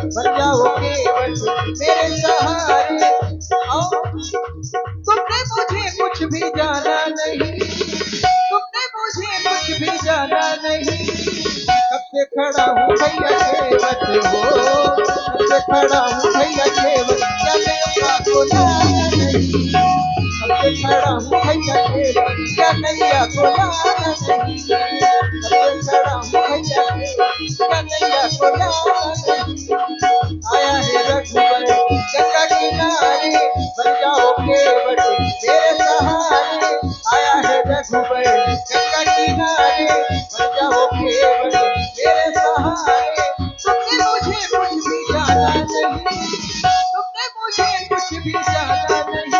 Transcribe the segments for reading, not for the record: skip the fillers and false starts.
बन जाओ केवल मेरे सहारे। तुमने मुझे कुछ भी जाना नहीं, तुमने मुझे कुछ भी जाना नहीं। कब से खड़ा हूँ भैया केवट हो, कब से खड़ा हूँ भैया केवट, क्या नैया को लाना नहीं। कब से खड़ा हूँ भैया केवट, क्या नैया को लाना नहीं। कब से खड़ा हूँ भैया केवट, क्या नैया को लाना नहीं। आया है रघुबर गंगा किनारे, बन जाओ केवट मेरे सहारे। आया है रघुबर गंगा किनारे, बन जाओ केवट मेरे सहारे। तुमने मुझे कुछ भी जाना नहीं, तुमने मुझे कुछ भी जाना नहीं।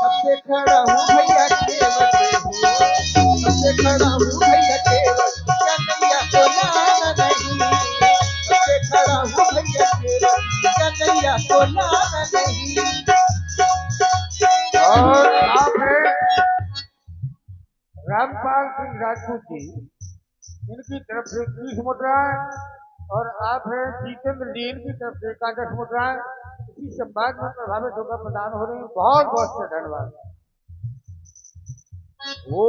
कब से खड़ा हूँ भैया केवट हो, कब से खड़ा हूँ भैया केवट, क्या नैया को लाना नहीं। कब से खड़ा हूँ भैया केवट, क्या नैया को लाना नहीं। और आप हैं रामपाल सिंह राजपूत जी, इनकी तरफ से 30 मुद्राएं, और आप हैं जितेंद्र जी, इनकी तरफ से 10 मुद्राएं इसी संवाद में प्रभावित होकर प्रदान हो रही है। बहुत बहुत से धन्यवाद। ओ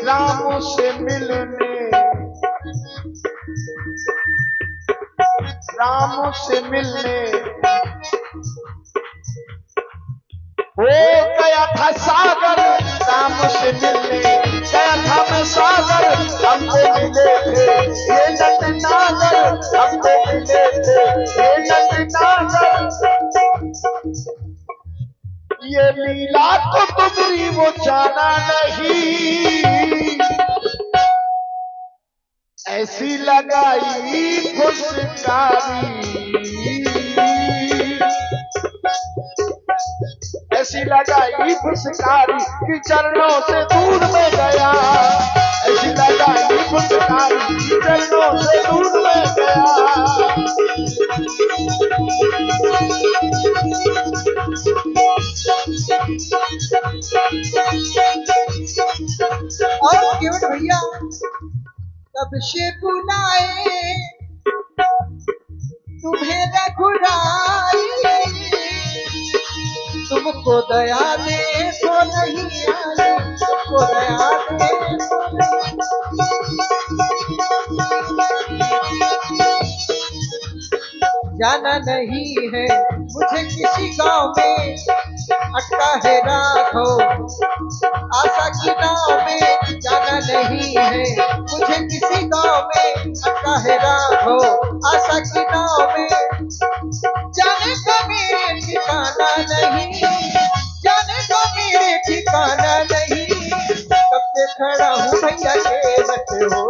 राम से मिलने, राम से मिलने हो गया था सागर, राम से मिलने गया था मैं सागर। हमको मिले थे ये नंद नागर, हमको मिले थे ये नंद नागर। ये लीला तो तुम्हारी वो जाना नहीं, ऐसी लगाई फुसकारी, ऐसी लगाई फुसकारी कि चरणों से दूर में गया। ऐसी लगाई फुसकारी कि चरणों से दूर में गया। और केवट भैया कब से बुलाए तुम्हें रघुराई, तुमको दया दे तो नहीं आई, तुमको दया दे तो नहीं। जाना नहीं है मुझे किसी गांव में, अटका है राघव आशा की नाव में। जाना नहीं है मुझे किसी गांव में, अटका है राघव आशा की नाव में। जाने का मेरे ठिकाना नहीं, जाने का मेरे ठिकाना नहीं। कब से खड़ा हूँ भैया केवट हो,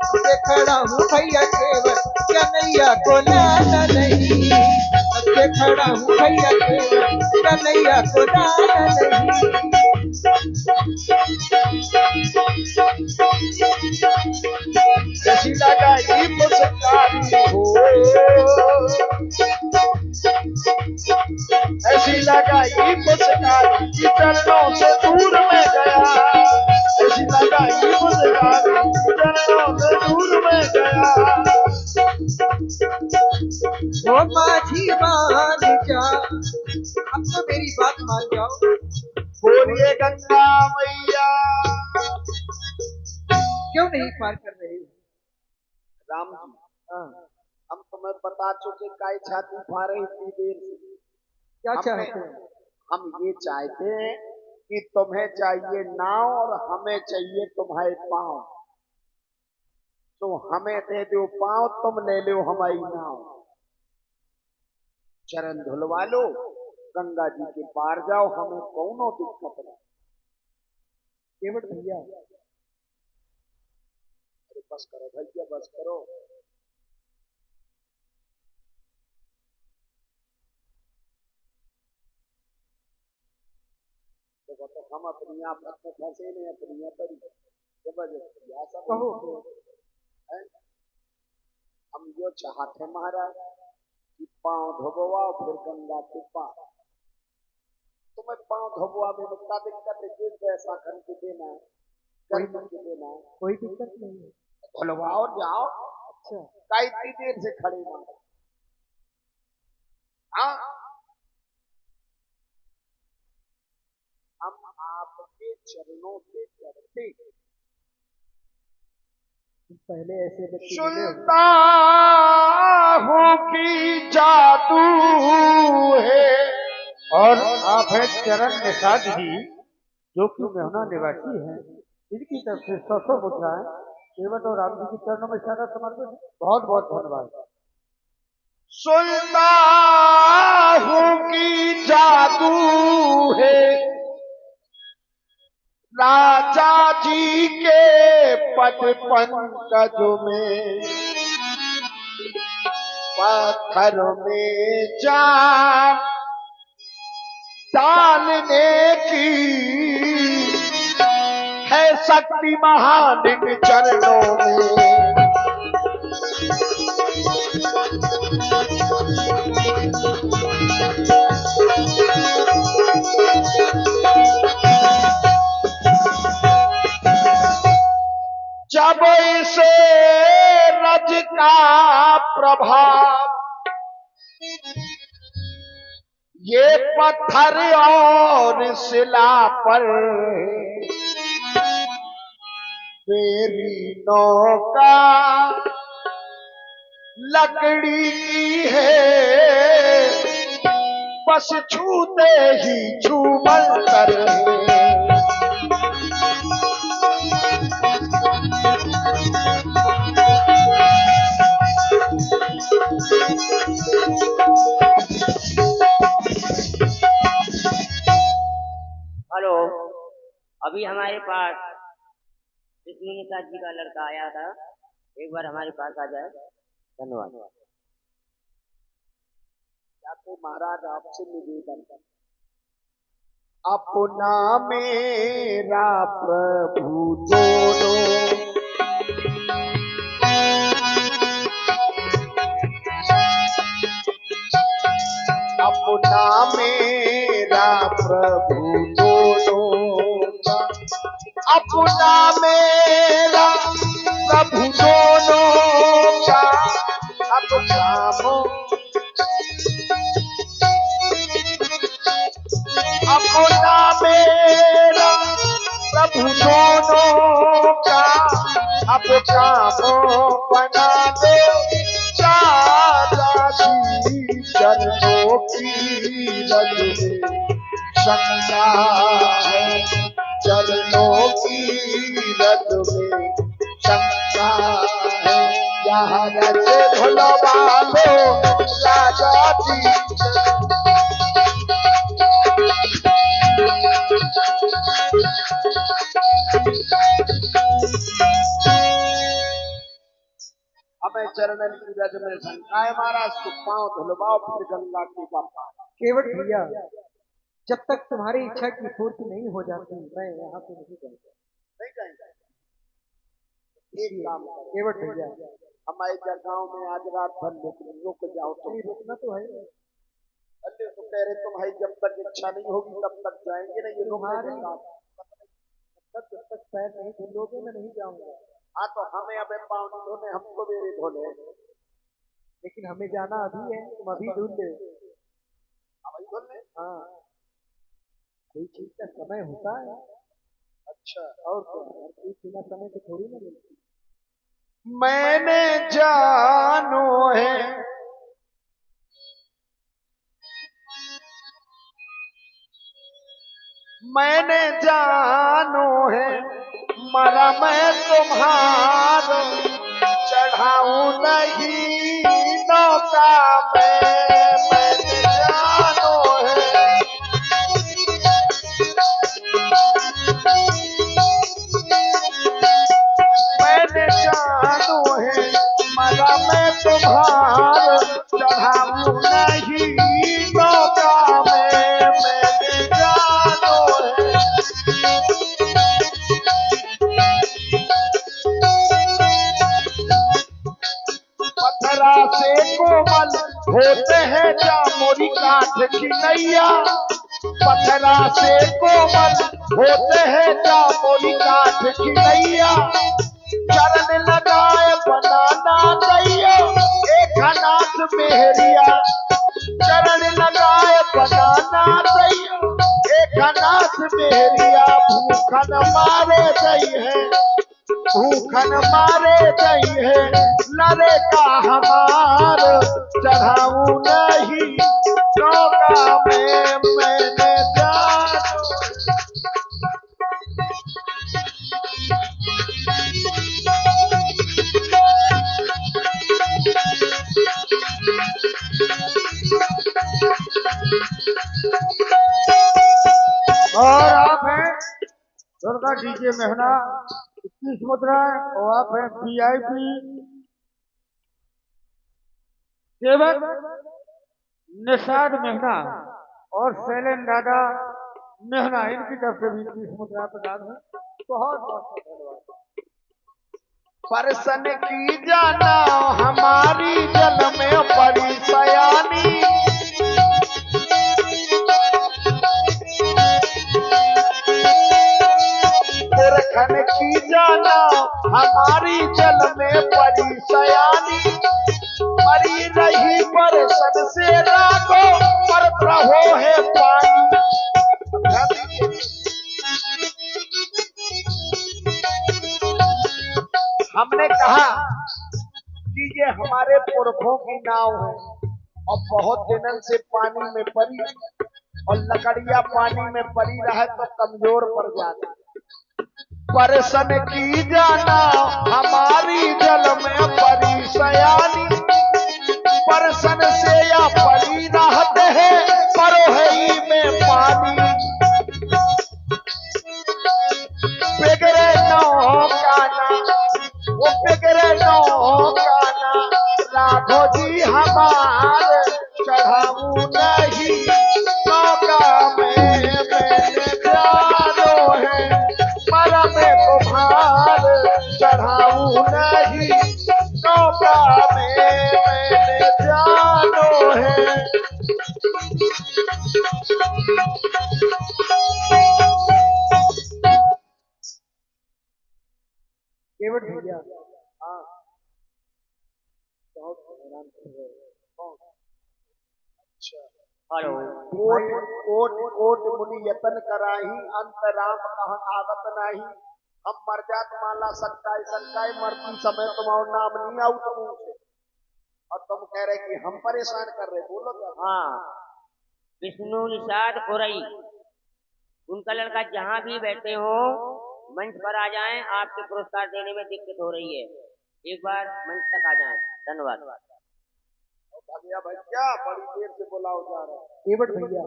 कब से खड़ा हूँ भैया केवट, क्या नैया को लाना नहीं। कब से खड़ा हूँ भैया केवट, क्या नैया को लाना नहीं। ऐसी लगाई फुसकारी हो, ऐसी लगाई फुसकारी कि चरणों से दूर में गया। ऐसी लगाई फुसकारी कि चरणों से दूर में गया। वो माझी मान जा, अब तो मेरी बात मान जाओ। बोलिए गंगा मैया। क्यों नहीं पार कर रहे? राम जी, हम तुम्हें बता चुके काय छाती फारे इतनी देर से। क्या चाहते हैं? हम ये चाहते हैं कि तुम्हें चाहिए नाव और हमें चाहिए तुम्हारे पांव। तो हमें दे दो पांव, तुम ले लो हमारी नाव। चरण धुलवा लो, गंगा जी के पार जाओ, हमें कौनो दिक्कत नहीं। केवट भैया अरे बस करो भैया, बस करो। देखो तो हम अपनी आप में फंसे नहीं, अपनी पर जबरदस्ती ऐसा कहो। हम जो चाहते महाराज कि पांव धोबवा फिर गंगा के पार। तुम्हें पांव धोबवा में क्या दिक्कत है? जिस ऐसा करके देना है, करके देना है, कोई दिक्कत नहीं है। धुलवाओ जाओ। का इतनी देर से खड़े ना। हाँ, हम आपके चरणों पे चढ़ते पहले ऐसे व्यक्ति मिले हो। सुनता हूँ कि जादू है। और आप है चरण निषाद जी, जो कि मेहुना निवासी हैं। इनकी तरफ से 100 मुद्राएं केवट और राम जी के चरणों में सारा समर्पित। बहुत बहुत धन्यवाद। सुनता हूँ कि जादू है राजा जी के पद पंकज में, पत्थर में जान डालने की है शक्ति महान इन चरणों में। जब इसे रज का प्रभाव ये पत्थर और शिला पर मेरी नौका लकड़ी की है, बस छूते ही छूमल कर है। हेलो, अभी हमारे पास विष्णु निषाद जी का लड़का आया था, एक बार हमारे पास आ जाए। धन्यवाद। तो महाराज आपसे निवेदन, अपना मेरा प्रभु दोनों अपना मेरा प्रभु दोनों का, अपना मेरा प्रभु दोनों का अब काम, अपना मेरा प्रभु दोनों का अब काम बना दे। राजा जी चरणों की रज में शंका है, चरणों की रज में शंका है। यहाँ रज भुलवा लो राजा जी। हमें चरणन की रज में शंकाए महाराज, तो पांव धुलवाओ फिर गंगा के पार। केवट भैया, जब तक तुम्हारी इच्छा की पूर्ति नहीं हो जाती मैं यहाँ से नहीं जाऊंगा। नहीं जाएंगे। एक काम करो केवट भैया, हमारे गांव में आज रात भर रुक जाओ। तो रुकना तो है। अल्ले तो कह रहे तुम भाई जब तक इच्छा नहीं होगी तब तक जाएंगे नहीं। ये तुम्हारी जब तक पैर नहीं धुलोगे मैं नहीं जाऊंगा। हाँ तो हमें अब पाँव नहीं धोने, हम तो मेरे धोने, लेकिन हमें जाना अभी है, तुम अभी धुल ले। अभी धोने। हाँ, कोई चीज का समय होता है। अच्छा, और हर चीज बिना समय के थोड़ी ना मिलती। मैंने जानो है मैंने जानो है मरा मैं तुम्हारो, चढ़ाऊं नहीं नौका में। मैंने जानो है मैंने जानो है मरा मैं तुम्हारो, चढ़ाऊं नहीं नौका में। मैंने जानो है पत्थरा से कोमल होते हैं जामुनी काठ की नैया, पत्थरा से कोमल होते हैं जामुनी काठ की नैया। चरण लगाए बनाना दैयो एक नाथ मेहरिया, चरण लगाए बनाना दैयो एक नाथ मेहरिया, भूखन मारे दई है, भूखन मारे दई है, लरे का हमार चढ़ाऊ नहीं चौका में मैंने जानो। और आप हैं दुर्गा डीजे मेहना 21 मुद्राएं, और आप हैं VIP सेवक निषाद मेहना और शैलेंद्र दादा मेहना, इनकी तरफ से भी 21 मुद्रा प्रदान है। बहुत बहुत धन्यवाद। परसन की जाना हमारी जल में पड़ी सयानी, पुरखन की जाना हमारी जल में पड़ी सयानी, मरी रही परसन से रागो पर रहो है पानी। हमने कहा कि ये हमारे पुरखों की नाव है और बहुत दिनों से पानी में पड़ी, और लकड़िया पानी में पड़ी रहे तो कमजोर पड़ जाती। परसन की जाना हमारी जल में पड़ी सयानी, परसन से या पड़ी रहते हैं परोही में पानी, बिगड़े नौकाना वो बिगड़े नौकाना, राघो जी हमार चढ़ाऊ नहीं नौका में मैंने जानो है, पर में तुम्हार चढ़ाऊ नहीं नौका में मैंने जानो है। केवट भैया बहुत हैरान कर रहे हैं। हेलो कोट कोट कोट मुनि यतन कराही, अंत राम कह आवत नाही, हम मर जात माला सत्ताई सत्ताई, मरती समय तुम्हारा नाम नहीं आऊ तुम से, और तुम कह रहे कि हम परेशान कर रहे, बोलो क्या? हाँ, विष्णु निषाद खुरई, उनका लड़का जहाँ भी बैठे हो मंच पर आ जाएं, आपके पुरस्कार देने में दिक्कत हो रही है, एक बार मंच तक आ जाएं। धन्यवाद। भैया भैया बड़ी देर से बुलाओ जा रहा है। केवट भैया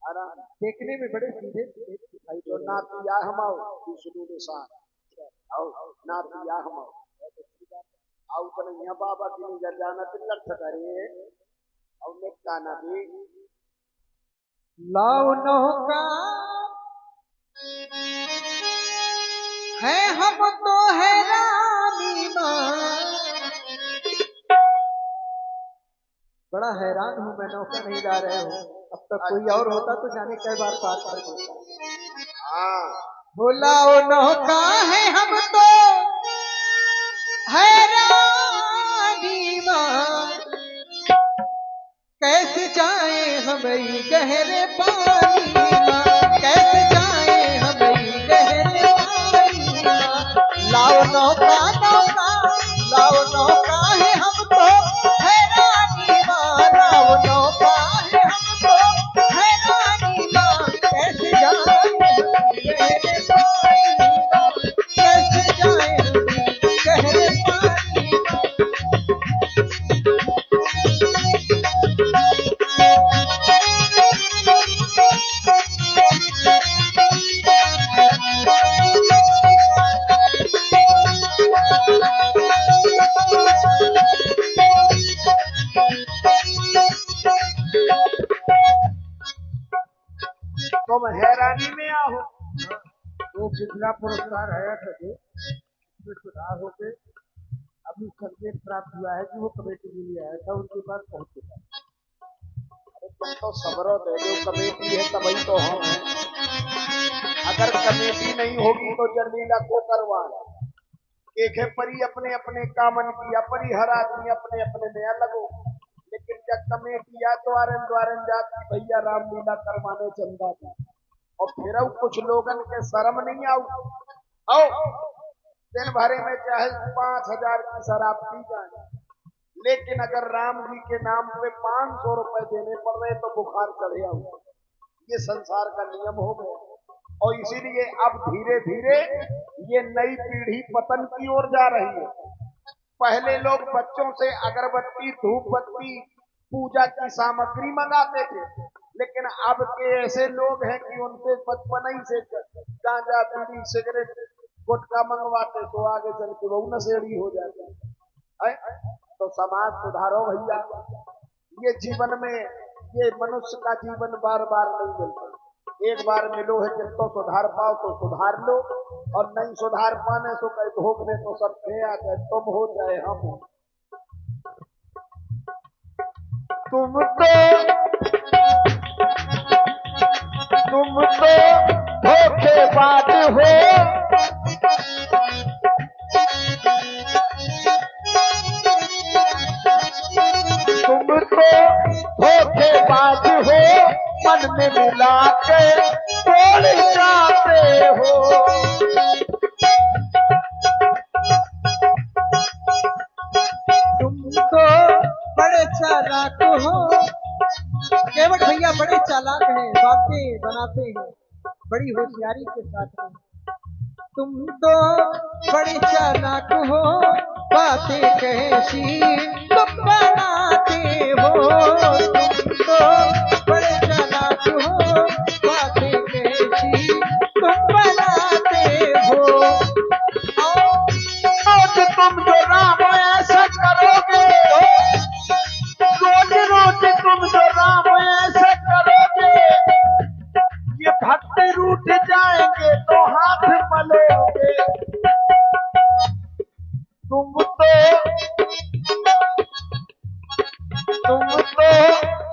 आराम देखने में बड़े सीधे दिखाई जो नातिया हम आओ विष्णु निषाद आओ, नातिया हम आओ तो नहीं बाबा की निजर जाना तिलक करे और निकटा ना भी लाओ नौका है हम तो हैरानी मां, बड़ा हैरान हूं मैं, नौका नहीं ला रहे हो। अब तक कोई और होता तो जाने कई बार पार कर देता। हाँ बोला ओ नौका है हम तो हैरानी मां, कैसे जाए हम गहरे पानी मां, कैसे जाए हम गहरे पानी मां। लाओ नौका नौका, लाओ नौका है हम तो हैरानी मां, लाओ नौका है हम तो हैरानी मां, कैसे जाए हम गहरे पानी मां, कैसे जाए हम गहरे पानी मां। तुम हैरानी में आओ। वो पिछला पुरस्कार है सके इसमें सुधार होके अभी संदेश प्राप्त हुआ है कि वो कमेटी के लिए आया था, उनके पास पहुंच चुका है। तुम तो सबरो दे दो, कमेटी है तभी तो हम हैं। अगर कमेटी नहीं होगी तो जर्नीला को करवा एक है परी अपने अपने कामन किया, परी हर आदमी अपने अपने में अलग हो। लेकिन जब कमेटिया द्वारन द्वारन जाती भैया रामलीला करवाने चंदा था, और फिर अब कुछ लोगन के शर्म नहीं आओ दिन भरे में चाहे 5,000 की शराब पी जाए, लेकिन अगर राम जी के नाम पे 500 रुपए देने पड़ रहे तो बुखार चढ़े आओ। ये संसार का नियम हो गया, और इसीलिए अब धीरे धीरे ये नई पीढ़ी पतन की ओर जा रही है। पहले लोग बच्चों से अगरबत्ती, धूप बत्ती, पूजा की सामग्री मंगाते थे, लेकिन अब के ऐसे लोग हैं कि उनसे बचपन ही से गांजा, बीड़ी, सिगरेट, गुटखा मंगवाते तो आगे चल के वो नशेड़ी हो जाते हैं। तो समाज सुधारो भैया। ये जीवन में, ये मनुष्य का जीवन बार बार नहीं मिलता, एक बार मिलो है जब तो सुधार पाओ तो सुधार लो, और नहीं सुधार पाने तो कहीं भोगने तो सब आ जाए, तुम हो चाहे हम हो। तुम तो धोखेबाज हो, तुम तो धोखेबाज हो, मन में मिला के बोल जाते हो। तुम तो बड़े चालाक हो, केवट भैया बड़े चालाक हैं, बातें बनाते हैं बड़ी होशियारी के साथ में। तुम तो बड़े चालाक हो, बातें कैसी तुम बनाते हो। तुम तो बड़े चालाक हो, बातें कैसी तुम बनाते हो। रोज तुम जो राम ऐसा करोगे, रोज रोज तुम जो राम ऐसा करोगे, ये भक्त रूठ जाएंगे तो हाथ मलोगे। तुम तो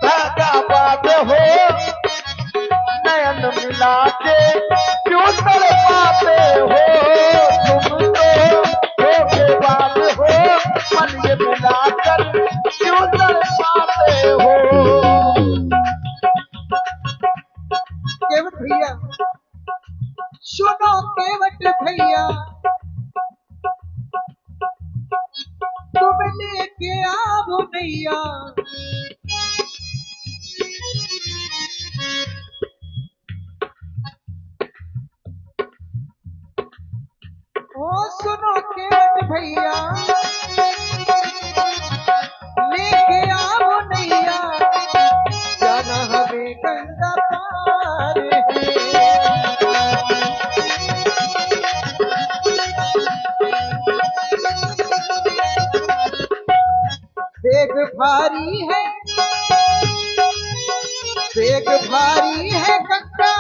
भागाबाज हो, नयन मिला के क्यों तर पाते हो। तुम तो धोखेबाज हो, मन ये मिलाकर क्यों तर पाते हो। केवट भैया सुनो, केवट भैया तुम लेके आओ नैया, ओ सुनो केवट भैया लेके आओ नैया, जाना हमें गंगा पार है। बेग भारी है, बेग भारी है गंगा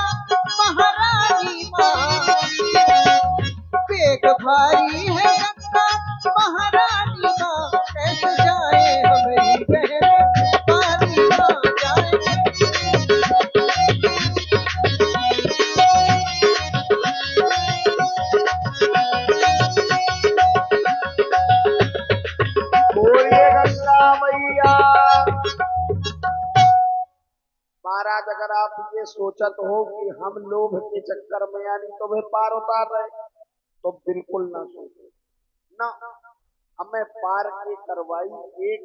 महारानी माँ, बेग भारी है गंगा महारानी माँ, कैसे जाए हमारी बहन पानी माँ जाए। बोलिए गंगा मैया। महाराज, अगर आप ये सोचत हो कि हम लोभ के चक्कर में यानी तुम्हें पार उतार रहे, तो बिल्कुल ना सोचो ना। हमें पार की करवाई एक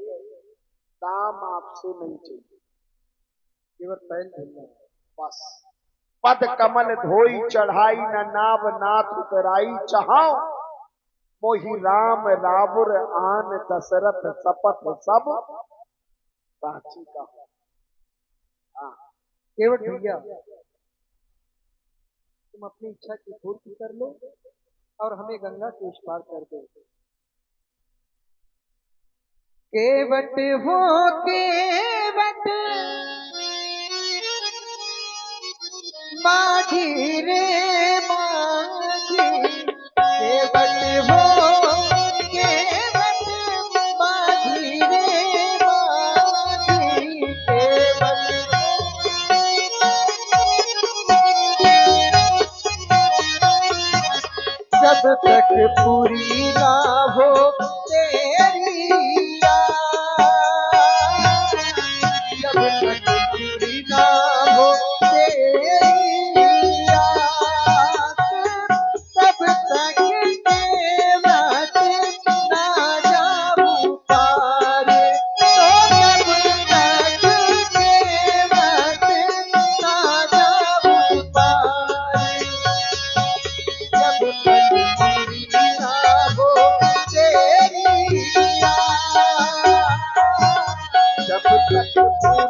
दाम आपसे नहीं चाहिए, केवल पहल धुलना बस। पद कमल धोई चढ़ाई, न नाव नाथ उतराई, चाहो मोहि राम रावुर आन, दशरथ सपथ सब साची का। केवट भैया तुम अपनी इच्छा की पूर्ति कर लो और हमें गंगा के उस पार कर दो। केवट हो केवट माझी रे माझी, केवट हो केवट माझी रे माझी, केवट जब तक पूरी ना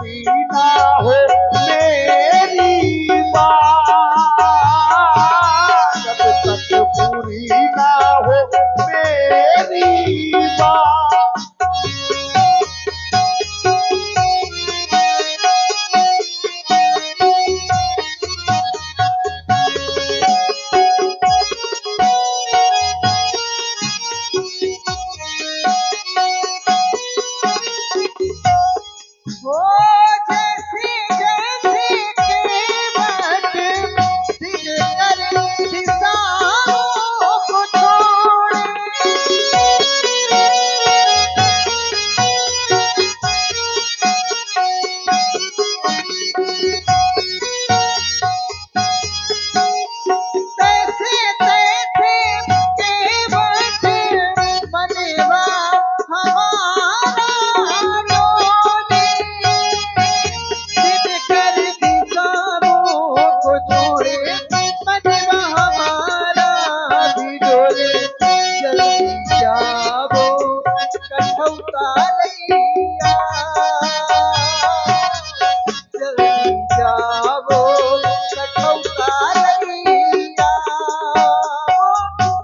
पूरी ना हो मेरी बात, जब तक पूरी ना हो मेरी बात। वो जैसे जैसे केवट दिल कर दिशाओं को छोड़े, तैसे तैसे केवट मनवा हमारा डोले, दिल कर दिशाओं को छोड़े, मनवा हमारा भी डोले। जल्दी जाओ कठौता लैया, जल्दी जाओ कठौता लैया,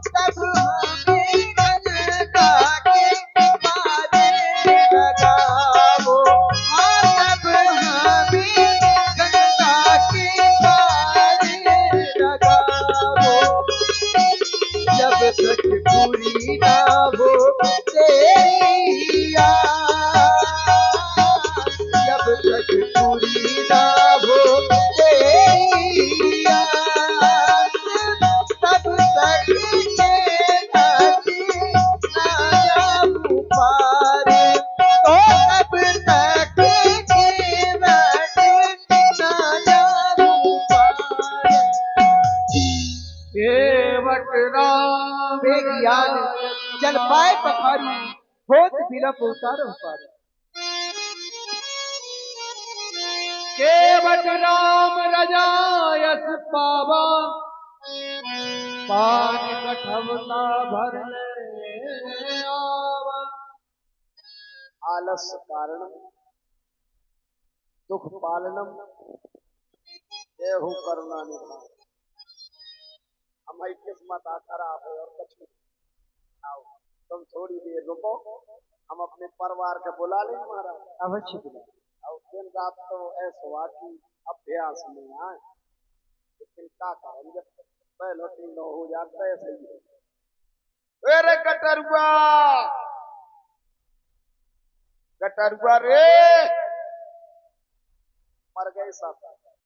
तब हमें गंगा के पारे लगाओ, हाँ तब हमें गंगा के पारे लगाओ। जब तक पूरी ना हो तेरी याद, जब तक पूरी ना हो तेरी याद, तब तक के नदी ना जाऊं पार, तो तब तक के नदी ना जाऊं पार। केवट राम मेरी याद जल पाए पखारी, होत विलप उतारो पार। केवट राम रजायस पावा, पान कठवता भर ले आवा। आलस कारणम दुख पालनम देहु करुणा निधान। हमारी किस्मत खराब है और कुछ नहीं। आओ तुम थोड़ी देर रुको, हम अपने परिवार के बुला लेंगे महाराज। अवश्य बुला। और दिन रात तो ऐसा हुआ कि अभ्यास में आए, लेकिन क्या करें जब पहले तीन हो जाता है सही है। अरे कटरुआ, कटरुआ रे, मर गए सब।